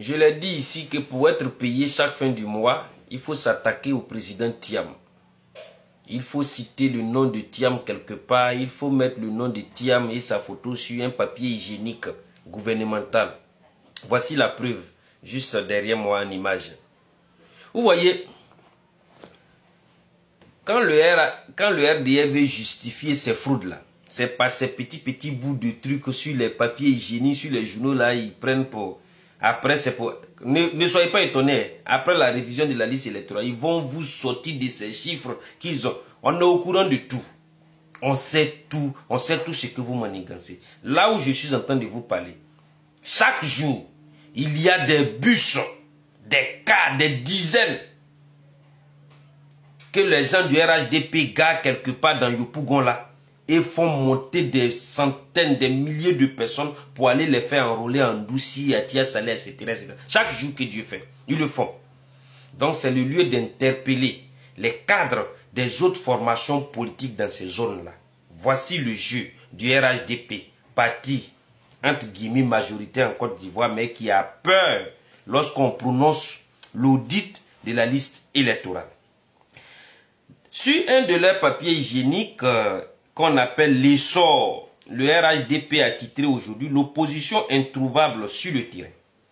Je l'ai dit ici que pour être payé chaque fin du mois, il faut s'attaquer au président Thiam. Il faut citer le nom de Thiam quelque part. Il faut mettre le nom de Thiam et sa photo sur un papier hygiénique gouvernemental. Voici la preuve, juste derrière moi en image. Vous voyez, quand le RDR veut justifier ces fraudes-là, c'est pas ces petits bouts de trucs sur les papiers hygiéniques, sur les journaux là, ils prennent pour... Après, c'est pour... Ne soyez pas étonnés. Après la révision de la liste électorale, ils vont vous sortir de ces chiffres qu'ils ont. On est au courant de tout. On sait tout. On sait tout ce que vous manigancez. Là où je suis en train de vous parler, chaque jour, il y a des bus, des cas, des dizaines que les gens du RHDP garent quelque part dans Yopougon là et font monter des centaines, des milliers de personnes pour aller les faire enrôler en Douci, à Tia-Salé, etc. Chaque jour que Dieu fait, ils le font. Donc c'est le lieu d'interpeller les cadres des autres formations politiques dans ces zones-là. Voici le jeu du RHDP, parti entre guillemets majoritaire en Côte d'Ivoire, mais qui a peur lorsqu'on prononce l'audit de la liste électorale. Sur un de leurs papiers hygiéniques qu'on appelle l'essor, le RHDP a titré aujourd'hui l'opposition introuvable sur le terrain.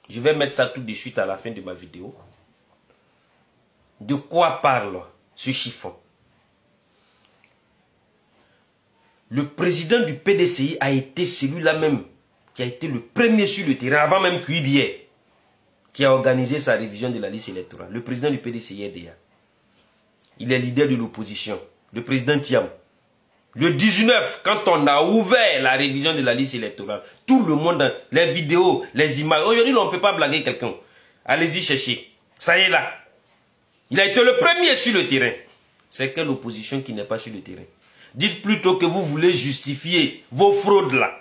Je vais mettre ça tout de suite à la fin de ma vidéo. De quoi parle ce chiffon? Le président du PDCI a été celui-là même qui a été le premier sur le terrain, avant même Cuibier, qui a organisé sa révision de la liste électorale. Le président du PDCI RDA. Il est leader de l'opposition, le président Thiam. Le 19, quand on a ouvert la révision de la liste électorale, tout le monde, les vidéos, les images, aujourd'hui on ne peut pas blaguer quelqu'un. Allez-y chercher. Ça y est là. Il a été le premier sur le terrain. C'est quelle opposition qui n'est pas sur le terrain? Dites plutôt que vous voulez justifier vos fraudes là.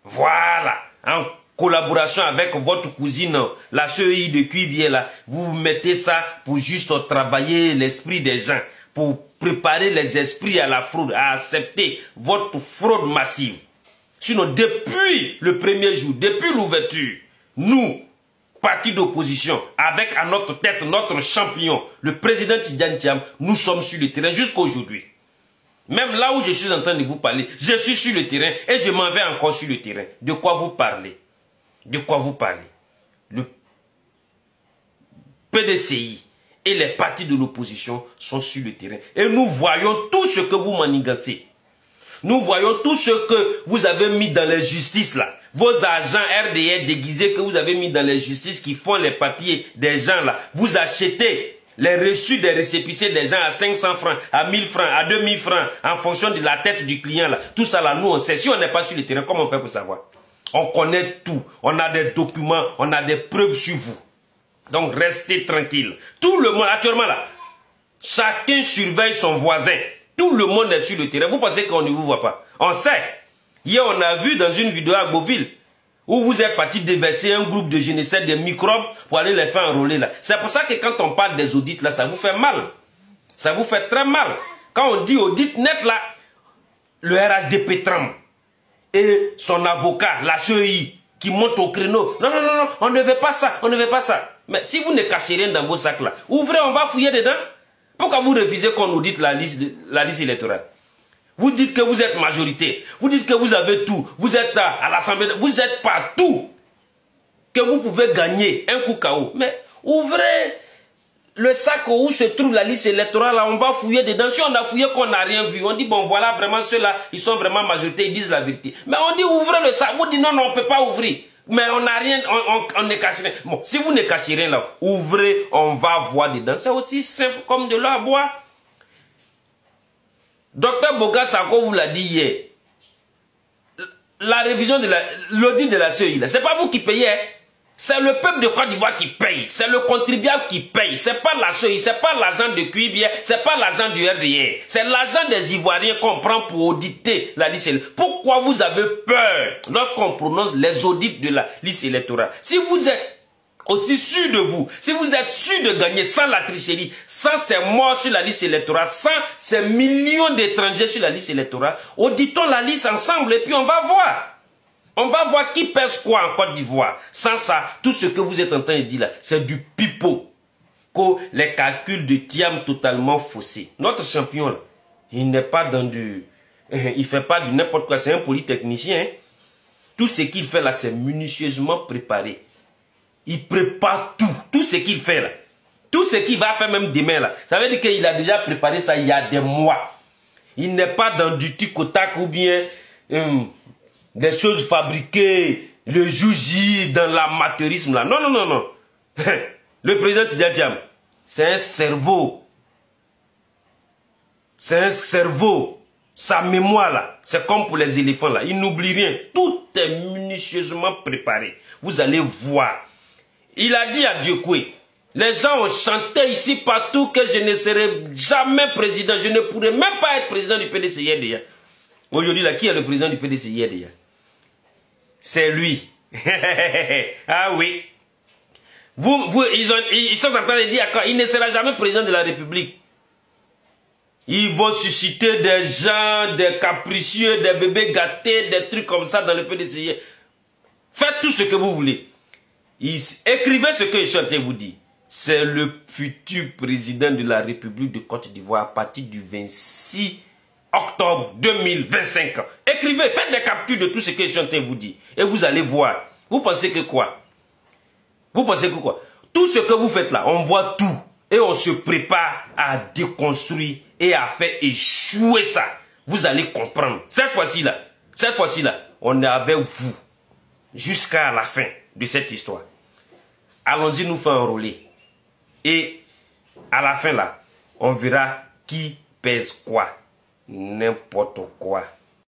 Voilà. En collaboration avec votre cousine, la CEI de Cuibier là. Vous mettez ça pour juste travailler l'esprit des gens. Pour préparer les esprits à la fraude, à accepter votre fraude massive. Sinon, depuis le premier jour, depuis l'ouverture, nous, parti d'opposition, avec à notre tête notre champion, le président Tidjane Thiam, nous sommes sur le terrain jusqu'à aujourd'hui. Même là où je suis en train de vous parler, je suis sur le terrain et je m'en vais encore sur le terrain. De quoi vous parlez? De quoi vous parlez? Le PDCI et les partis de l'opposition sont sur le terrain. Et nous voyons tout ce que vous manigancez. Nous voyons tout ce que vous avez mis dans les justices là. Vos agents RDR déguisés que vous avez mis dans les justices qui font les papiers des gens là. Vous achetez les reçus des récépissés des gens à 500 francs, à 1000 francs, à 2000 francs, en fonction de la tête du client là. Tout ça là, nous on sait. Si on n'est pas sur le terrain, comment on fait pour savoir? On connaît tout. On a des documents, on a des preuves sur vous. Donc restez tranquille. Tout le monde, actuellement là, chacun surveille son voisin. Tout le monde est sur le terrain. Vous pensez qu'on ne vous voit pas? On sait. Hier, on a vu dans une vidéo à Beauville, où vous êtes parti déverser un groupe de génocide des microbes pour aller les faire enrôler là. C'est pour ça que quand on parle des audits là, ça vous fait mal. Ça vous fait très mal. Quand on dit audit net là, le RHDP tremble. Et son avocat, la CEI, qui monte au créneau. Non, non, non, non, on ne veut pas ça, on ne veut pas ça. Mais si vous ne cachez rien dans vos sacs là, ouvrez, on va fouiller dedans. Pourquoi vous refusez qu'on audite la liste électorale? Vous dites que vous êtes majorité, vous dites que vous avez tout, vous êtes à l'Assemblée, vous êtes partout, que vous pouvez gagner un coup KO. Mais ouvrez le sac où se trouve la liste électorale, là, on va fouiller dedans. Si on a fouillé qu'on n'a rien vu, on dit bon voilà, vraiment ceux-là, ils sont vraiment majorité, ils disent la vérité. Mais on dit ouvrez le sac, vous dites non, non, on ne peut pas ouvrir. Mais on n'a rien, on ne cache rien. Bon, si vous ne cachez rien là, ouvrez, on va voir dedans. C'est aussi simple comme de l'eau à boire. Docteur Boga Sako vous l'a dit hier. La révision de l'audit de la CEI, c'est pas vous qui payez. Hein? C'est le peuple de Côte d'Ivoire qui paye. C'est le contribuable qui paye. C'est pas la CEI, c'est pas l'argent de Cuibier, c'est pas l'argent du RDR. C'est l'argent des Ivoiriens qu'on prend pour auditer la liste électorale. Pourquoi vous avez peur lorsqu'on prononce les audits de la liste électorale? Si vous êtes aussi sûr de vous, si vous êtes sûr de gagner sans la tricherie, sans ces morts sur la liste électorale, sans ces millions d'étrangers sur la liste électorale, auditons la liste ensemble et puis on va voir. On va voir qui pèse quoi en Côte d'Ivoire. Sans ça, tout ce que vous êtes en train de dire là, c'est du pipeau. Les calculs de Thiam totalement faussés. Notre champion là, il n'est pas dans du... Il fait pas du n'importe quoi, c'est un polytechnicien. Hein. Tout ce qu'il fait là, c'est minutieusement préparé. Il prépare tout. Tout ce qu'il fait là. Tout ce qu'il va faire même demain là. Ça veut dire qu'il a déjà préparé ça il y a des mois. Il n'est pas dans du tic-au-tac ou bien des choses fabriquées le jour J dans l'amateurisme là. Non, non, non, non. Le président Tidjara Thiam, c'est un cerveau. C'est un cerveau. Sa mémoire là, c'est comme pour les éléphants là. Il n'oublie rien. Tout est minutieusement préparé. Vous allez voir. Il a dit à Dieucoué, les gens ont chanté ici partout que je ne serai jamais président. Je ne pourrai même pas être président du PDCIDA. Aujourd'hui là, qui est le président du PDCIDA? C'est lui. Ah oui. Ils sont en train de dire qu'il ne sera jamais président de la République. Ils vont susciter des gens, des capricieux, des bébés gâtés, des trucs comme ça dans le PDCIDA. Faites tout ce que vous voulez. Écrivez ce que je suis en train de vous dire. C'est le futur président de la République de Côte d'Ivoire à partir du 26 octobre 2025. Écrivez, faites des captures de tout ce que je suis en train de vous dire. Et vous allez voir. Vous pensez que quoi? Vous pensez que quoi? Tout ce que vous faites là, on voit tout. Et on se prépare à déconstruire et à faire échouer ça. Vous allez comprendre. Cette fois-ci là, on est avec vous jusqu'à la fin de cette histoire. Allons-y nous faire enrôler. Et à la fin là, on verra qui pèse quoi. N'importe quoi.